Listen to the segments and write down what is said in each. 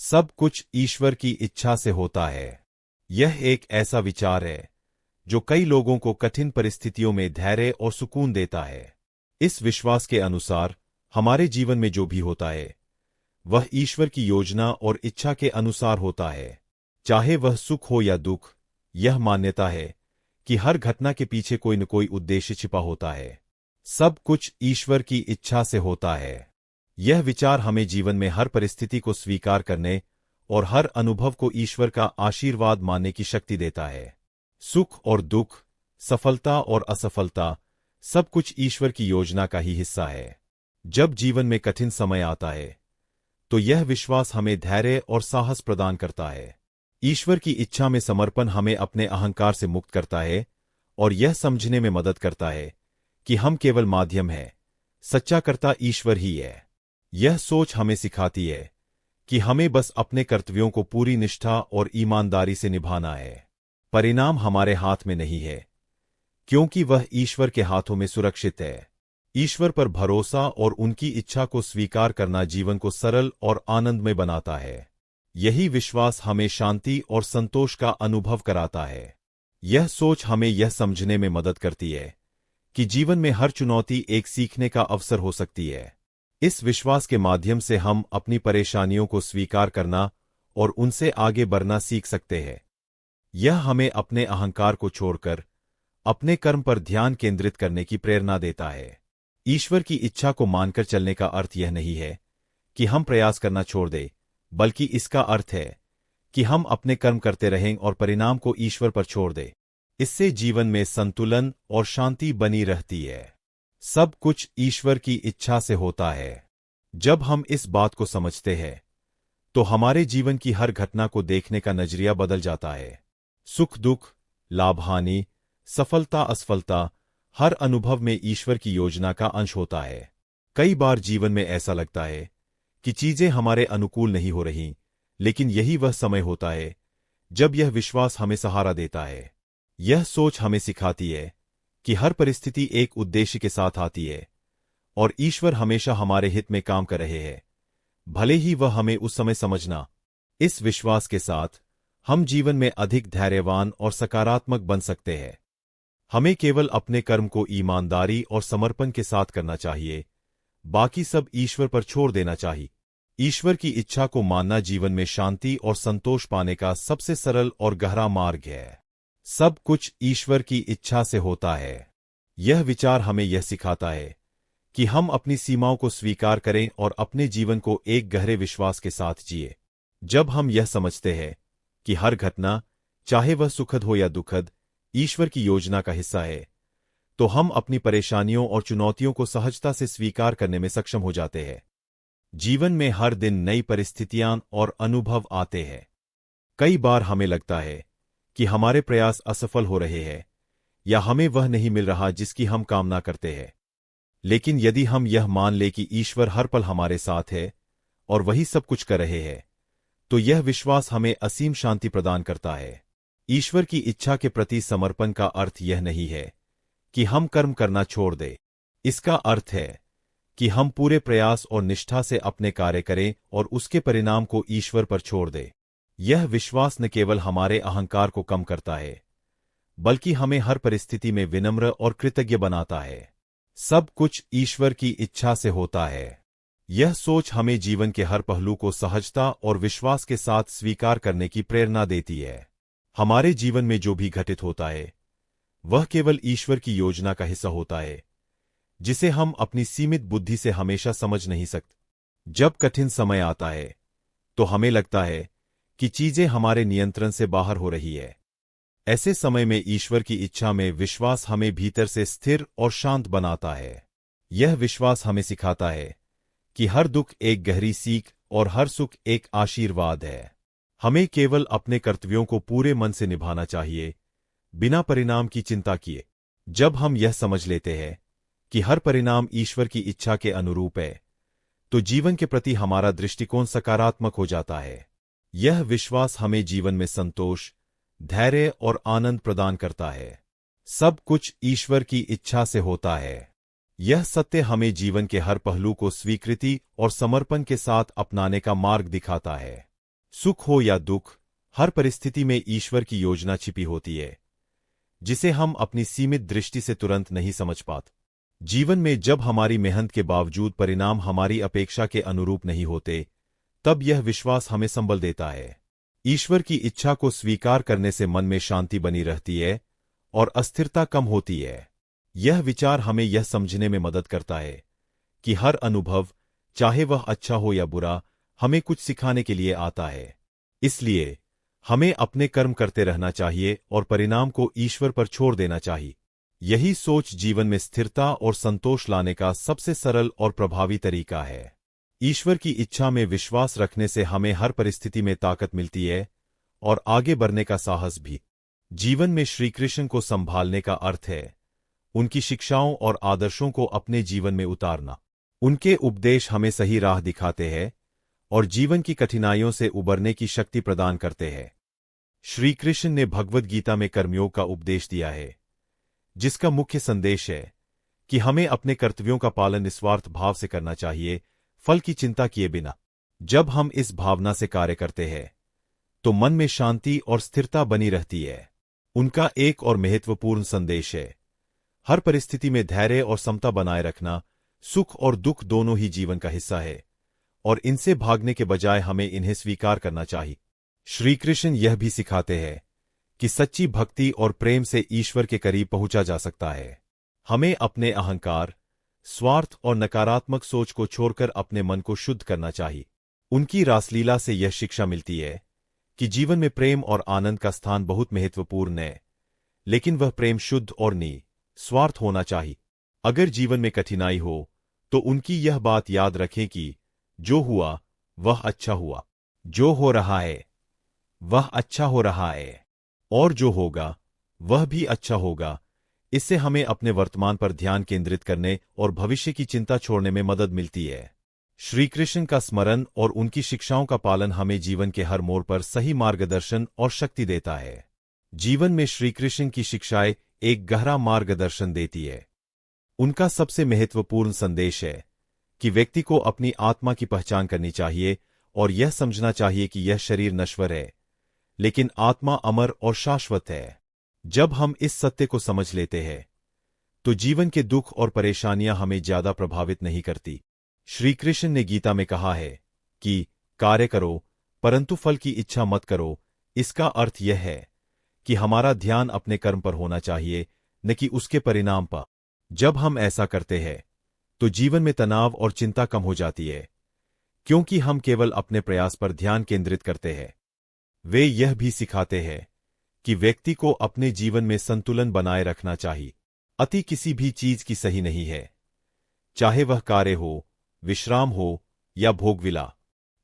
सब कुछ ईश्वर की इच्छा से होता है। यह एक ऐसा विचार है जो कई लोगों को कठिन परिस्थितियों में धैर्य और सुकून देता है। इस विश्वास के अनुसार हमारे जीवन में जो भी होता है वह ईश्वर की योजना और इच्छा के अनुसार होता है, चाहे वह सुख हो या दुख। यह मान्यता है कि हर घटना के पीछे कोई न कोई उद्देश्य छिपा होता है। सब कुछ ईश्वर की इच्छा से होता है। यह विचार हमें जीवन में हर परिस्थिति को स्वीकार करने और हर अनुभव को ईश्वर का आशीर्वाद मानने की शक्ति देता है। सुख और दुख, सफलता और असफलता, सब कुछ ईश्वर की योजना का ही हिस्सा है। जब जीवन में कठिन समय आता है तो यह विश्वास हमें धैर्य और साहस प्रदान करता है। ईश्वर की इच्छा में समर्पण हमें अपने अहंकार से मुक्त करता है और यह समझने में मदद करता है कि हम केवल माध्यम हैं, सच्चा कर्ता ईश्वर ही है। यह सोच हमें सिखाती है कि हमें बस अपने कर्तव्यों को पूरी निष्ठा और ईमानदारी से निभाना है। परिणाम हमारे हाथ में नहीं है, क्योंकि वह ईश्वर के हाथों में सुरक्षित है। ईश्वर पर भरोसा और उनकी इच्छा को स्वीकार करना जीवन को सरल और आनंदमय बनाता है। यही विश्वास हमें शांति और संतोष का अनुभव कराता है। यह सोच हमें यह समझने में मदद करती है कि जीवन में हर चुनौती एक सीखने का अवसर हो सकती है। इस विश्वास के माध्यम से हम अपनी परेशानियों को स्वीकार करना और उनसे आगे बढ़ना सीख सकते हैं। यह हमें अपने अहंकार को छोड़कर अपने कर्म पर ध्यान केंद्रित करने की प्रेरणा देता है। ईश्वर की इच्छा को मानकर चलने का अर्थ यह नहीं है कि हम प्रयास करना छोड़ दें, बल्कि इसका अर्थ है कि हम अपने कर्म करते रहें और परिणाम को ईश्वर पर छोड़ दें। इससे जीवन में संतुलन और शांति बनी रहती है। सब कुछ ईश्वर की इच्छा से होता है। जब हम इस बात को समझते हैं तो हमारे जीवन की हर घटना को देखने का नजरिया बदल जाता है। सुख दुख, लाभ हानि, सफलता असफलता, हर अनुभव में ईश्वर की योजना का अंश होता है। कई बार जीवन में ऐसा लगता है कि चीजें हमारे अनुकूल नहीं हो रही, लेकिन यही वह समय होता है जब यह विश्वास हमें सहारा देता है। यह सोच हमें सिखाती है कि हर परिस्थिति एक उद्देश्य के साथ आती है और ईश्वर हमेशा हमारे हित में काम कर रहे हैं, भले ही वह हमें उस समय समझना। इस विश्वास के साथ हम जीवन में अधिक धैर्यवान और सकारात्मक बन सकते हैं। हमें केवल अपने कर्म को ईमानदारी और समर्पण के साथ करना चाहिए, बाकी सब ईश्वर पर छोड़ देना चाहिए। ईश्वर की इच्छा को मानना जीवन में शांति और संतोष पाने का सबसे सरल और गहरा मार्ग है। सब कुछ ईश्वर की इच्छा से होता है। यह विचार हमें यह सिखाता है कि हम अपनी सीमाओं को स्वीकार करें और अपने जीवन को एक गहरे विश्वास के साथ जिए। जब हम यह समझते हैं कि हर घटना, चाहे वह सुखद हो या दुखद, ईश्वर की योजना का हिस्सा है, तो हम अपनी परेशानियों और चुनौतियों को सहजता से स्वीकार करने में सक्षम हो जाते हैं। जीवन में हर दिन नई परिस्थितियां और अनुभव आते हैं। कई बार हमें लगता है कि हमारे प्रयास असफल हो रहे हैं या हमें वह नहीं मिल रहा जिसकी हम कामना करते हैं। लेकिन यदि हम यह मान ले कि ईश्वर हर पल हमारे साथ है और वही सब कुछ कर रहे हैं, तो यह विश्वास हमें असीम शांति प्रदान करता है। ईश्वर की इच्छा के प्रति समर्पण का अर्थ यह नहीं है कि हम कर्म करना छोड़ दें। इसका अर्थ है कि हम पूरे प्रयास और निष्ठा से अपने कार्य करें और उसके परिणाम को ईश्वर पर छोड़ दें। यह विश्वास न केवल हमारे अहंकार को कम करता है, बल्कि हमें हर परिस्थिति में विनम्र और कृतज्ञ बनाता है। सब कुछ ईश्वर की इच्छा से होता है। यह सोच हमें जीवन के हर पहलू को सहजता और विश्वास के साथ स्वीकार करने की प्रेरणा देती है। हमारे जीवन में जो भी घटित होता है वह केवल ईश्वर की योजना का हिस्सा होता है, जिसे हम अपनी सीमित बुद्धि से हमेशा समझ नहीं सकते। जब कठिन समय आता है तो हमें लगता है कि चीजें हमारे नियंत्रण से बाहर हो रही है। ऐसे समय में ईश्वर की इच्छा में विश्वास हमें भीतर से स्थिर और शांत बनाता है। यह विश्वास हमें सिखाता है कि हर दुख एक गहरी सीख और हर सुख एक आशीर्वाद है। हमें केवल अपने कर्तव्यों को पूरे मन से निभाना चाहिए, बिना परिणाम की चिंता किए। जब हम यह समझ लेते हैं कि हर परिणाम ईश्वर की इच्छा के अनुरूप है, तो जीवन के प्रति हमारा दृष्टिकोण सकारात्मक हो जाता है। यह विश्वास हमें जीवन में संतोष, धैर्य और आनंद प्रदान करता है। सब कुछ ईश्वर की इच्छा से होता है। यह सत्य हमें जीवन के हर पहलू को स्वीकृति और समर्पण के साथ अपनाने का मार्ग दिखाता है। सुख हो या दुख, हर परिस्थिति में ईश्वर की योजना छिपी होती है, जिसे हम अपनी सीमित दृष्टि से तुरंत नहीं समझ पाते। जीवन में जब हमारी मेहनत के बावजूद परिणाम हमारी अपेक्षा के अनुरूप नहीं होते, तब यह विश्वास हमें संबल देता है। ईश्वर की इच्छा को स्वीकार करने से मन में शांति बनी रहती है और अस्थिरता कम होती है। यह विचार हमें यह समझने में मदद करता है कि हर अनुभव, चाहे वह अच्छा हो या बुरा, हमें कुछ सिखाने के लिए आता है। इसलिए हमें अपने कर्म करते रहना चाहिए और परिणाम को ईश्वर पर छोड़ देना चाहिए। यही सोच जीवन में स्थिरता और संतोष लाने का सबसे सरल और प्रभावी तरीका है। ईश्वर की इच्छा में विश्वास रखने से हमें हर परिस्थिति में ताकत मिलती है और आगे बढ़ने का साहस भी। जीवन में श्रीकृष्ण को संभालने का अर्थ है उनकी शिक्षाओं और आदर्शों को अपने जीवन में उतारना। उनके उपदेश हमें सही राह दिखाते हैं और जीवन की कठिनाइयों से उबरने की शक्ति प्रदान करते हैं। श्रीकृष्ण ने भगवद गीता में कर्मयोग का उपदेश दिया है, जिसका मुख्य संदेश है कि हमें अपने कर्तव्यों का पालन निस्वार्थ भाव से करना चाहिए, फल की चिंता किए बिना। जब हम इस भावना से कार्य करते हैं, तो मन में शांति और स्थिरता बनी रहती है। उनका एक और महत्वपूर्ण संदेश है, हर परिस्थिति में धैर्य और समता बनाए रखना। सुख और दुख दोनों ही जीवन का हिस्सा है और इनसे भागने के बजाय हमें इन्हें स्वीकार करना चाहिए। श्रीकृष्ण यह भी सिखाते हैं कि सच्ची भक्ति और प्रेम से ईश्वर के करीब पहुंचा जा सकता है। हमें अपने अहंकार, स्वार्थ और नकारात्मक सोच को छोड़कर अपने मन को शुद्ध करना चाहिए। उनकी रासलीला से यह शिक्षा मिलती है कि जीवन में प्रेम और आनंद का स्थान बहुत महत्वपूर्ण है, लेकिन वह प्रेम शुद्ध और निस्वार्थ होना चाहिए। अगर जीवन में कठिनाई हो तो उनकी यह बात याद रखें कि जो हुआ वह अच्छा हुआ, जो हो रहा है वह अच्छा हो रहा है, और जो होगा वह भी अच्छा होगा। इससे हमें अपने वर्तमान पर ध्यान केंद्रित करने और भविष्य की चिंता छोड़ने में मदद मिलती है। श्रीकृष्ण का स्मरण और उनकी शिक्षाओं का पालन हमें जीवन के हर मोड़ पर सही मार्गदर्शन और शक्ति देता है। जीवन में श्रीकृष्ण की शिक्षाएं एक गहरा मार्गदर्शन देती है। उनका सबसे महत्वपूर्ण संदेश है कि व्यक्ति को अपनी आत्मा की पहचान करनी चाहिए और यह समझना चाहिए कि यह शरीर नश्वर है, लेकिन आत्मा अमर और शाश्वत है। जब हम इस सत्य को समझ लेते हैं, तो जीवन के दुख और परेशानियां हमें ज्यादा प्रभावित नहीं करती। श्रीकृष्ण ने गीता में कहा है कि कार्य करो परंतु फल की इच्छा मत करो। इसका अर्थ यह है कि हमारा ध्यान अपने कर्म पर होना चाहिए, न कि उसके परिणाम पर। जब हम ऐसा करते हैं, तो जीवन में तनाव और चिंता कम हो जाती है, क्योंकि हम केवल अपने प्रयास पर ध्यान केंद्रित करते हैं। वे यह भी सिखाते हैं कि व्यक्ति को अपने जीवन में संतुलन बनाए रखना चाहिए। अति किसी भी चीज की सही नहीं है, चाहे वह कार्य हो, विश्राम हो या भोगविला।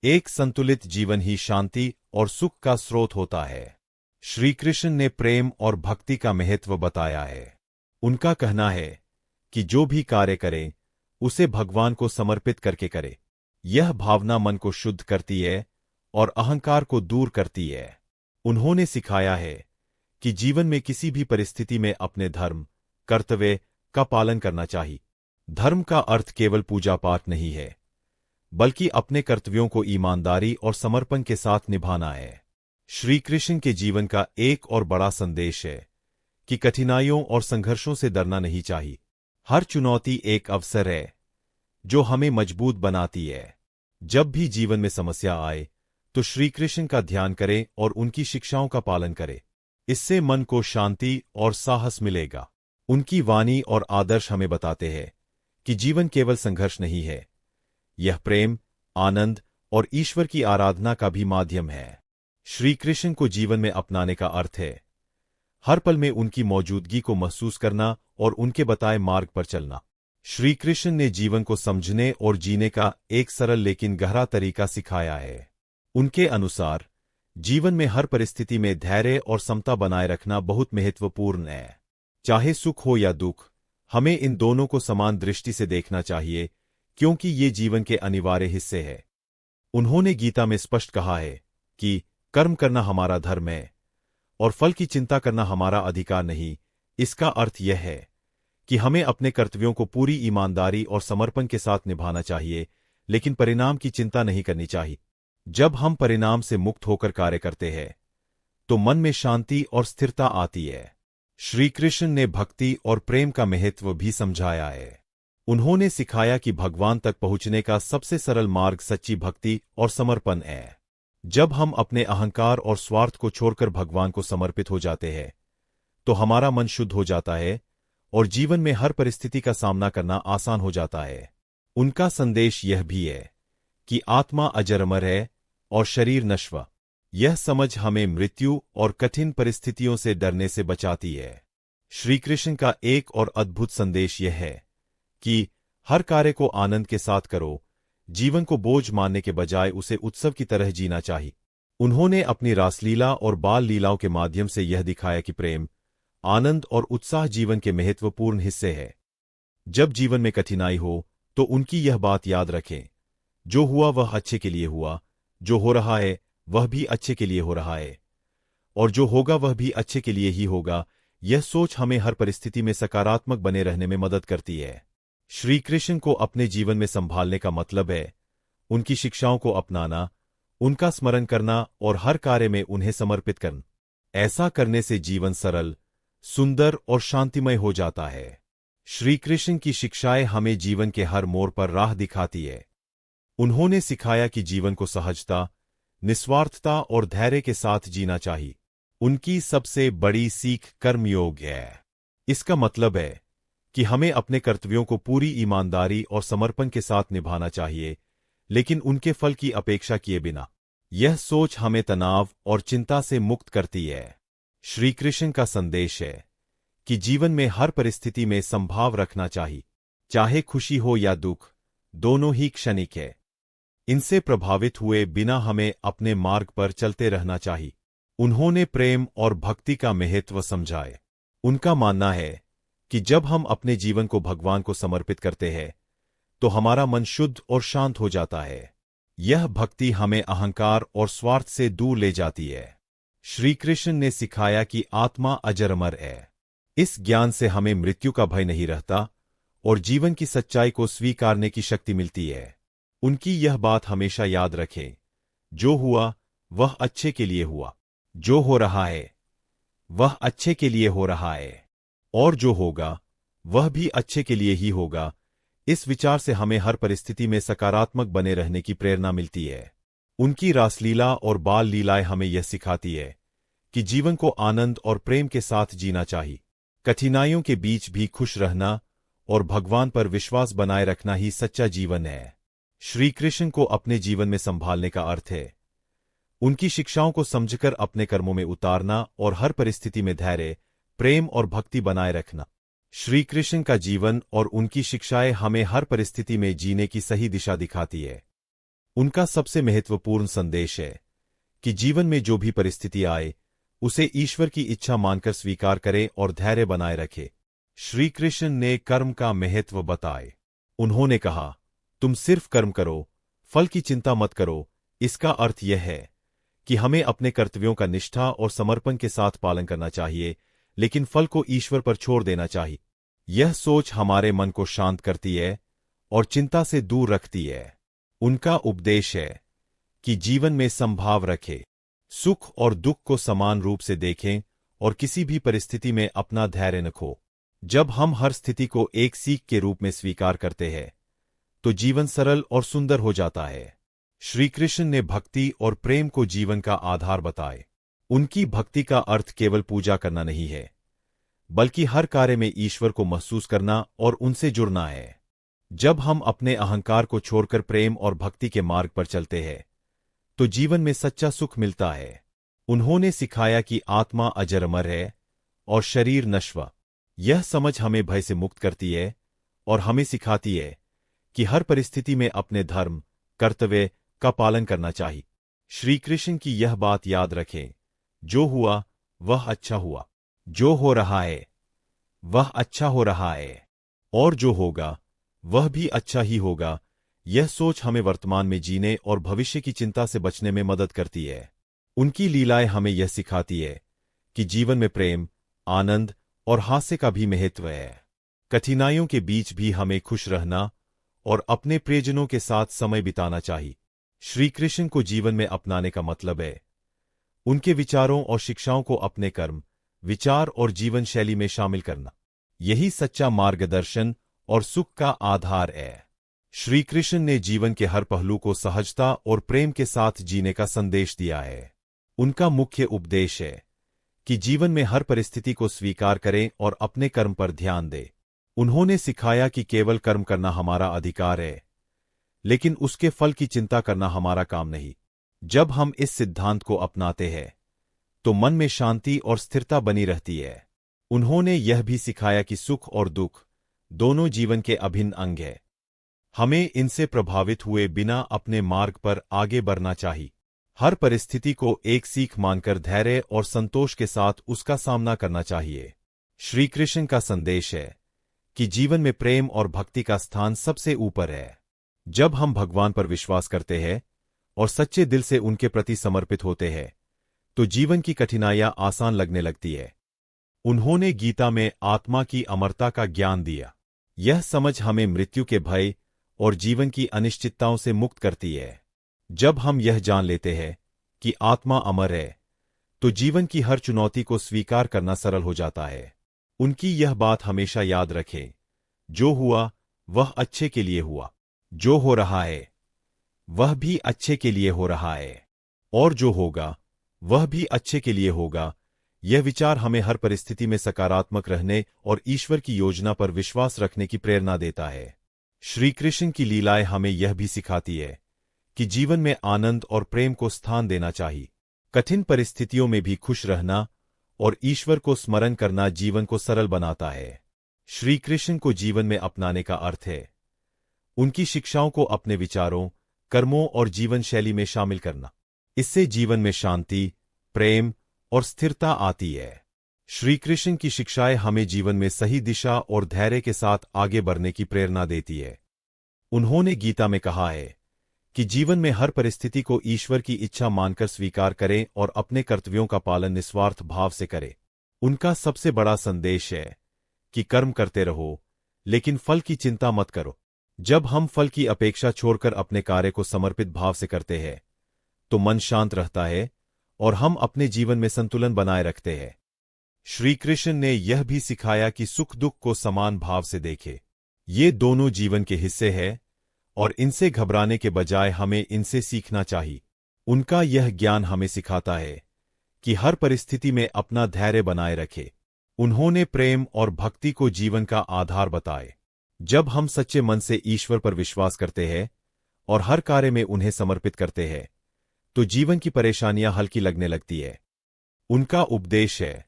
एक संतुलित जीवन ही शांति और सुख का स्रोत होता है। श्रीकृष्ण ने प्रेम और भक्ति का महत्व बताया है। उनका कहना है कि जो भी कार्य करे उसे भगवान को समर्पित करके करे। यह भावना मन को शुद्ध करती है और अहंकार को दूर करती है। उन्होंने सिखाया है कि जीवन में किसी भी परिस्थिति में अपने धर्म, कर्तव्य का पालन करना चाहिए। धर्म का अर्थ केवल पूजा पाठ नहीं है, बल्कि अपने कर्तव्यों को ईमानदारी और समर्पण के साथ निभाना है। श्रीकृष्ण के जीवन का एक और बड़ा संदेश है कि कठिनाइयों और संघर्षों से डरना नहीं चाहिए। हर चुनौती एक अवसर है जो हमें मजबूत बनाती है। जब भी जीवन में समस्या आए, तो श्रीकृष्ण का ध्यान करें और उनकी शिक्षाओं का पालन करें। इससे मन को शांति और साहस मिलेगा। उनकी वाणी और आदर्श हमें बताते हैं कि जीवन केवल संघर्ष नहीं है, यह प्रेम, आनंद और ईश्वर की आराधना का भी माध्यम है। श्रीकृष्ण को जीवन में अपनाने का अर्थ है हर पल में उनकी मौजूदगी को महसूस करना और उनके बताए मार्ग पर चलना। श्रीकृष्ण ने जीवन को समझने और जीने का एक सरल लेकिन गहरा तरीका सिखाया है। उनके अनुसार जीवन में हर परिस्थिति में धैर्य और समता बनाए रखना बहुत महत्वपूर्ण है। चाहे सुख हो या दुख, हमें इन दोनों को समान दृष्टि से देखना चाहिए, क्योंकि ये जीवन के अनिवार्य हिस्से हैं। उन्होंने गीता में स्पष्ट कहा है कि कर्म करना हमारा धर्म है और फल की चिंता करना हमारा अधिकार नहीं। इसका अर्थ यह है कि हमें अपने कर्तव्यों को पूरी ईमानदारी और समर्पण के साथ निभाना चाहिए, लेकिन परिणाम की चिंता नहीं करनी चाहिए। जब हम परिणाम से मुक्त होकर कार्य करते हैं तो मन में शांति और स्थिरता आती है। श्री कृष्ण ने भक्ति और प्रेम का महत्व भी समझाया है। उन्होंने सिखाया कि भगवान तक पहुंचने का सबसे सरल मार्ग सच्ची भक्ति और समर्पण है। जब हम अपने अहंकार और स्वार्थ को छोड़कर भगवान को समर्पित हो जाते हैं तो हमारा मन शुद्ध हो जाता है और जीवन में हर परिस्थिति का सामना करना आसान हो जाता है। उनका संदेश यह भी है कि आत्मा अजर अमर है और शरीर नश्वर। यह समझ हमें मृत्यु और कठिन परिस्थितियों से डरने से बचाती है। श्री कृष्ण का एक और अद्भुत संदेश यह है कि हर कार्य को आनंद के साथ करो, जीवन को बोझ मानने के बजाय उसे उत्सव की तरह जीना चाहिए। उन्होंने अपनी रासलीला और बाल लीलाओं के माध्यम से यह दिखाया कि प्रेम, आनंद और उत्साह जीवन के महत्वपूर्ण हिस्से हैं। जब जीवन में कठिनाई हो तो उनकी यह बात याद रखें, जो हुआ वह अच्छे के लिए हुआ, जो हो रहा है वह भी अच्छे के लिए हो रहा है, और जो होगा वह भी अच्छे के लिए ही होगा। यह सोच हमें हर परिस्थिति में सकारात्मक बने रहने में मदद करती है। श्री कृष्ण को अपने जीवन में संभालने का मतलब है उनकी शिक्षाओं को अपनाना, उनका स्मरण करना और हर कार्य में उन्हें समर्पित करना। ऐसा करने से जीवन सरल, सुंदर और शांतिमय हो जाता है। श्री कृष्ण की शिक्षाएं हमें जीवन के हर मोड़ पर राह दिखाती है। उन्होंने सिखाया कि जीवन को सहजता, निस्वार्थता और धैर्य के साथ जीना चाहिए। उनकी सबसे बड़ी सीख कर्मयोग है। इसका मतलब है कि हमें अपने कर्तव्यों को पूरी ईमानदारी और समर्पण के साथ निभाना चाहिए, लेकिन उनके फल की अपेक्षा किए बिना। यह सोच हमें तनाव और चिंता से मुक्त करती है। श्री कृष्ण का संदेश है कि जीवन में हर परिस्थिति में संभाव रखना चाहिए, चाहे खुशी हो या दुख, दोनों ही क्षणिक है। इनसे प्रभावित हुए बिना हमें अपने मार्ग पर चलते रहना चाहिए। उन्होंने प्रेम और भक्ति का महत्व समझाए। उनका मानना है कि जब हम अपने जीवन को भगवान को समर्पित करते हैं तो हमारा मन शुद्ध और शांत हो जाता है। यह भक्ति हमें अहंकार और स्वार्थ से दूर ले जाती है। श्री कृष्ण ने सिखाया कि आत्मा अजर अमर है। इस ज्ञान से हमें मृत्यु का भय नहीं रहता और जीवन की सच्चाई को स्वीकारने की शक्ति मिलती है। उनकी यह बात हमेशा याद रखें, जो हुआ वह अच्छे के लिए हुआ, जो हो रहा है वह अच्छे के लिए हो रहा है, और जो होगा वह भी अच्छे के लिए ही होगा। इस विचार से हमें हर परिस्थिति में सकारात्मक बने रहने की प्रेरणा मिलती है। उनकी रासलीला और बाल लीलाएं हमें यह सिखाती है कि जीवन को आनंद और प्रेम के साथ जीना चाहिए। कठिनाइयों के बीच भी खुश रहना और भगवान पर विश्वास बनाए रखना ही सच्चा जीवन है। श्री कृष्ण को अपने जीवन में संभालने का अर्थ है उनकी शिक्षाओं को समझकर अपने कर्मों में उतारना और हर परिस्थिति में धैर्य, प्रेम और भक्ति बनाए रखना। श्री कृष्ण का जीवन और उनकी शिक्षाएं हमें हर परिस्थिति में जीने की सही दिशा दिखाती है। उनका सबसे महत्वपूर्ण संदेश है कि जीवन में जो भी परिस्थिति आए उसे ईश्वर की इच्छा मानकर स्वीकार करे और धैर्य बनाए रखे। श्री कृष्ण ने कर्म का महत्व बताए। उन्होंने कहा, तुम सिर्फ कर्म करो, फल की चिंता मत करो। इसका अर्थ यह है कि हमें अपने कर्तव्यों का निष्ठा और समर्पण के साथ पालन करना चाहिए, लेकिन फल को ईश्वर पर छोड़ देना चाहिए। यह सोच हमारे मन को शांत करती है और चिंता से दूर रखती है। उनका उपदेश है कि जीवन में संभाव रखें, सुख और दुख को समान रूप से देखें और किसी भी परिस्थिति में अपना धैर्य न खो। जब हम हर स्थिति को एक सीख के रूप में स्वीकार करते हैं तो जीवन सरल और सुंदर हो जाता है। श्री कृष्ण ने भक्ति और प्रेम को जीवन का आधार बताए। उनकी भक्ति का अर्थ केवल पूजा करना नहीं है, बल्कि हर कार्य में ईश्वर को महसूस करना और उनसे जुड़ना है। जब हम अपने अहंकार को छोड़कर प्रेम और भक्ति के मार्ग पर चलते हैं तो जीवन में सच्चा सुख मिलता है। उन्होंने सिखाया कि आत्मा अजर अमर है और शरीर नश्वर। यह समझ हमें भय से मुक्त करती है और हमें सिखाती है कि हर परिस्थिति में अपने धर्म, कर्तव्य का पालन करना चाहिए। श्री कृष्ण की यह बात याद रखें, जो हुआ वह अच्छा हुआ, जो हो रहा है वह अच्छा हो रहा है, और जो होगा वह भी अच्छा ही होगा। यह सोच हमें वर्तमान में जीने और भविष्य की चिंता से बचने में मदद करती है। उनकी लीलाएं हमें यह सिखाती है कि जीवन में प्रेम, आनंद और हास्य का भी महत्व है। कठिनाइयों के बीच भी हमें खुश रहना और अपने प्रियजनों के साथ समय बिताना चाहिए। श्री कृष्ण को जीवन में अपनाने का मतलब है उनके विचारों और शिक्षाओं को अपने कर्म, विचार और जीवन शैली में शामिल करना। यही सच्चा मार्गदर्शन और सुख का आधार है। श्री कृष्ण ने जीवन के हर पहलू को सहजता और प्रेम के साथ जीने का संदेश दिया है। उनका मुख्य उपदेश है कि जीवन में हर परिस्थिति को स्वीकार करें और अपने कर्म पर ध्यान दें। उन्होंने सिखाया कि केवल कर्म करना हमारा अधिकार है, लेकिन उसके फल की चिंता करना हमारा काम नहीं। जब हम इस सिद्धांत को अपनाते हैं तो मन में शांति और स्थिरता बनी रहती है। उन्होंने यह भी सिखाया कि सुख और दुख दोनों जीवन के अभिन्न अंग हैं। हमें इनसे प्रभावित हुए बिना अपने मार्ग पर आगे बढ़ना चाहिए। हर परिस्थिति को एक सीख मानकर धैर्य और संतोष के साथ उसका सामना करना चाहिए। श्री कृष्ण का संदेश है कि जीवन में प्रेम और भक्ति का स्थान सबसे ऊपर है। जब हम भगवान पर विश्वास करते हैं और सच्चे दिल से उनके प्रति समर्पित होते हैं तो जीवन की कठिनाइयां आसान लगने लगती है। उन्होंने गीता में आत्मा की अमरता का ज्ञान दिया। यह समझ हमें मृत्यु के भय और जीवन की अनिश्चितताओं से मुक्त करती है। जब हम यह जान लेते हैं कि आत्मा अमर है तो जीवन की हर चुनौती को स्वीकार करना सरल हो जाता है। उनकी यह बात हमेशा याद रखें, जो हुआ वह अच्छे के लिए हुआ, जो हो रहा है वह भी अच्छे के लिए हो रहा है, और जो होगा वह भी अच्छे के लिए होगा। यह विचार हमें हर परिस्थिति में सकारात्मक रहने और ईश्वर की योजना पर विश्वास रखने की प्रेरणा देता है। श्री कृष्ण की लीलाएं हमें यह भी सिखाती है कि जीवन में आनंद और प्रेम को स्थान देना चाहिए। कठिन परिस्थितियों में भी खुश रहना और ईश्वर को स्मरण करना जीवन को सरल बनाता है। श्री कृष्ण को जीवन में अपनाने का अर्थ है उनकी शिक्षाओं को अपने विचारों, कर्मों और जीवन शैली में शामिल करना। इससे जीवन में शांति, प्रेम और स्थिरता आती है। श्री कृष्ण की शिक्षाएं हमें जीवन में सही दिशा और धैर्य के साथ आगे बढ़ने की प्रेरणा देती है। उन्होंने गीता में कहा है कि जीवन में हर परिस्थिति को ईश्वर की इच्छा मानकर स्वीकार करें और अपने कर्तव्यों का पालन निस्वार्थ भाव से करें। उनका सबसे बड़ा संदेश है कि कर्म करते रहो, लेकिन फल की चिंता मत करो। जब हम फल की अपेक्षा छोड़कर अपने कार्य को समर्पित भाव से करते हैं तो मन शांत रहता है और हम अपने जीवन में संतुलन बनाए रखते हैं। श्री कृष्ण ने यह भी सिखाया कि सुख दुख को समान भाव से देखें। ये दोनों जीवन के हिस्से हैं और इनसे घबराने के बजाय हमें इनसे सीखना चाहिए। उनका यह ज्ञान हमें सिखाता है कि हर परिस्थिति में अपना धैर्य बनाए रखें। उन्होंने प्रेम और भक्ति को जीवन का आधार बताए। जब हम सच्चे मन से ईश्वर पर विश्वास करते हैं और हर कार्य में उन्हें समर्पित करते हैं तो जीवन की परेशानियां हल्की लगने लगती है। उनका उपदेश है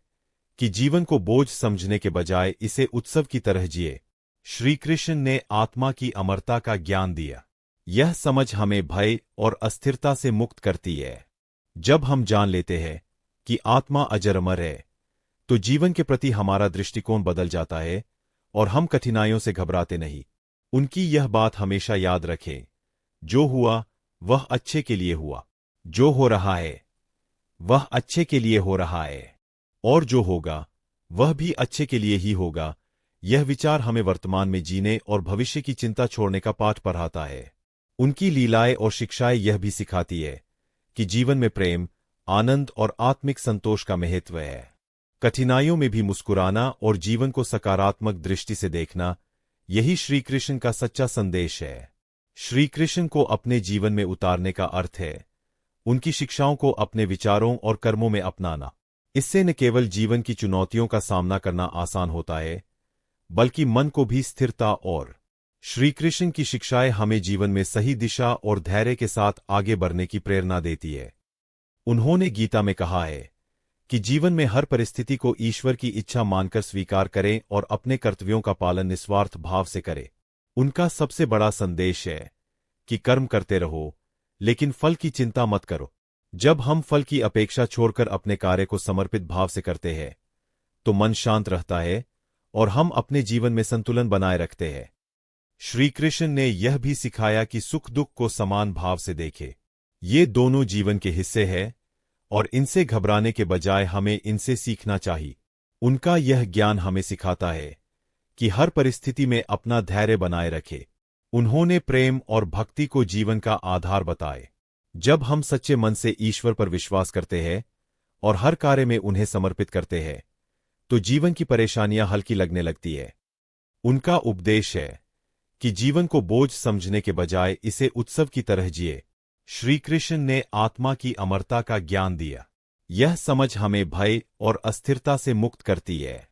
कि जीवन को बोझ समझने के बजाय इसे उत्सव की तरह जिए। श्री कृष्ण ने आत्मा की अमरता का ज्ञान दिया। यह समझ हमें भय और अस्थिरता से मुक्त करती है। जब हम जान लेते हैं कि आत्मा अजर अमर है तो जीवन के प्रति हमारा दृष्टिकोण बदल जाता है और हम कठिनाइयों से घबराते नहीं। उनकी यह बात हमेशा याद रखें, जो हुआ वह अच्छे के लिए हुआ, जो हो रहा है वह अच्छे के लिए हो रहा है, और जो होगा वह भी अच्छे के लिए ही होगा। यह विचार हमें वर्तमान में जीने और भविष्य की चिंता छोड़ने का पाठ पढ़ाता है। उनकी लीलाएं और शिक्षाएं यह भी सिखाती है कि जीवन में प्रेम, आनंद और आत्मिक संतोष का महत्व है। कठिनाइयों में भी मुस्कुराना और जीवन को सकारात्मक दृष्टि से देखना, यही श्री कृष्ण का सच्चा संदेश है। श्री कृष्ण को अपने जीवन में उतारने का अर्थ है उनकी शिक्षाओं को अपने विचारों और कर्मों में अपनाना। इससे न केवल जीवन की चुनौतियों का सामना करना आसान होता है, बल्कि मन को भी स्थिरता और श्री कृष्ण की शिक्षाएं हमें जीवन में सही दिशा और धैर्य के साथ आगे बढ़ने की प्रेरणा देती है। उन्होंने गीता में कहा है कि जीवन में हर परिस्थिति को ईश्वर की इच्छा मानकर स्वीकार करें और अपने कर्तव्यों का पालन निस्वार्थ भाव से करें। उनका सबसे बड़ा संदेश है कि कर्म करते रहो, लेकिन फल की चिंता मत करो। जब हम फल की अपेक्षा छोड़कर अपने कार्य को समर्पित भाव से करते हैं तो मन शांत रहता है और हम अपने जीवन में संतुलन बनाए रखते हैं। श्री कृष्ण ने यह भी सिखाया कि सुख दुख को समान भाव से देखें। ये दोनों जीवन के हिस्से हैं और इनसे घबराने के बजाय हमें इनसे सीखना चाहिए। उनका यह ज्ञान हमें सिखाता है कि हर परिस्थिति में अपना धैर्य बनाए रखें। उन्होंने प्रेम और भक्ति को जीवन का आधार बताए। जब हम सच्चे मन से ईश्वर पर विश्वास करते हैं और हर कार्य में उन्हें समर्पित करते हैं, तो जीवन की परेशानियां हल्की लगने लगती है। उनका उपदेश है कि जीवन को बोझ समझने के बजाय इसे उत्सव की तरह जिए। श्री कृष्ण ने आत्मा की अमरता का ज्ञान दिया। यह समझ हमें भय और अस्थिरता से मुक्त करती है।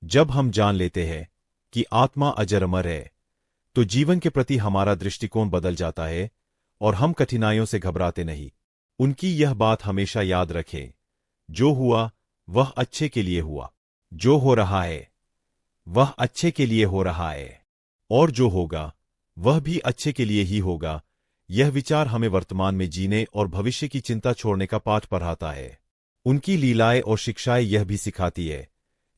जब हम जान लेते हैं कि आत्मा अजर अमर है, तो जीवन के प्रति हमारा दृष्टिकोण बदल जाता है और हम कठिनाइयों से घबराते नहीं। उनकी यह बात हमेशा याद रखें, जो हुआ वह अच्छे के लिए हुआ, जो हो रहा है वह अच्छे के लिए हो रहा है, और जो होगा वह भी अच्छे के लिए ही होगा। यह विचार हमें वर्तमान में जीने और भविष्य की चिंता छोड़ने का पाठ पढ़ाता है। उनकी लीलाएं और शिक्षाएं यह भी सिखाती है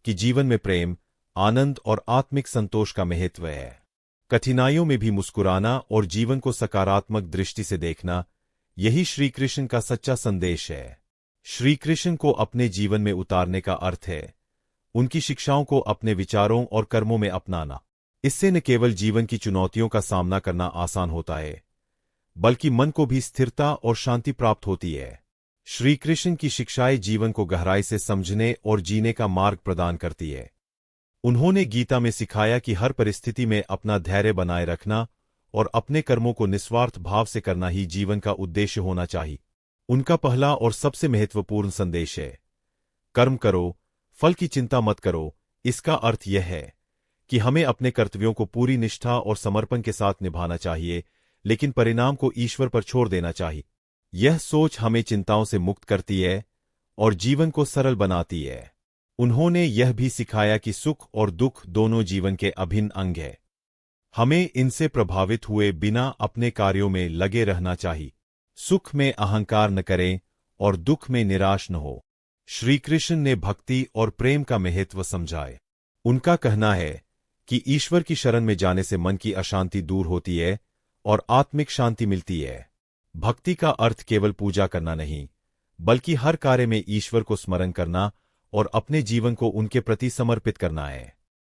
कि जीवन में प्रेम, आनंद और आत्मिक संतोष का महत्व है। कठिनाइयों में भी मुस्कुराना और जीवन को सकारात्मक दृष्टि से देखना, यही श्रीकृष्ण का सच्चा संदेश है। श्रीकृष्ण को अपने जीवन में उतारने का अर्थ है उनकी शिक्षाओं को अपने विचारों और कर्मों में अपनाना। इससे न केवल जीवन की चुनौतियों का सामना करना आसान होता है, बल्कि मन को भी स्थिरता और शांति प्राप्त होती है। श्रीकृष्ण की शिक्षाएं जीवन को गहराई से समझने और जीने का मार्ग प्रदान करती है। उन्होंने गीता में सिखाया कि हर परिस्थिति में अपना धैर्य बनाए रखना और अपने कर्मों को निस्वार्थ भाव से करना ही जीवन का उद्देश्य होना चाहिए। उनका पहला और सबसे महत्वपूर्ण संदेश है, कर्म करो, फल की चिंता मत करो। इसका अर्थ यह है कि हमें अपने कर्तव्यों को पूरी निष्ठा और समर्पण के साथ निभाना चाहिए, लेकिन परिणाम को ईश्वर पर छोड़ देना चाहिए। यह सोच हमें चिंताओं से मुक्त करती है और जीवन को सरल बनाती है। उन्होंने यह भी सिखाया कि सुख और दुख दोनों जीवन के अभिन्न अंग हैं। हमें इनसे प्रभावित हुए बिना अपने कार्यों में लगे रहना चाहिए। सुख में अहंकार न करें और दुख में निराश न हो। श्रीकृष्ण ने भक्ति और प्रेम का महत्व समझाए। उनका कहना है कि ईश्वर की शरण में जाने से मन की अशांति दूर होती है और आत्मिक शांति मिलती है। भक्ति का अर्थ केवल पूजा करना नहीं, बल्कि हर कार्य में ईश्वर को स्मरण करना और अपने जीवन को उनके प्रति समर्पित करना है।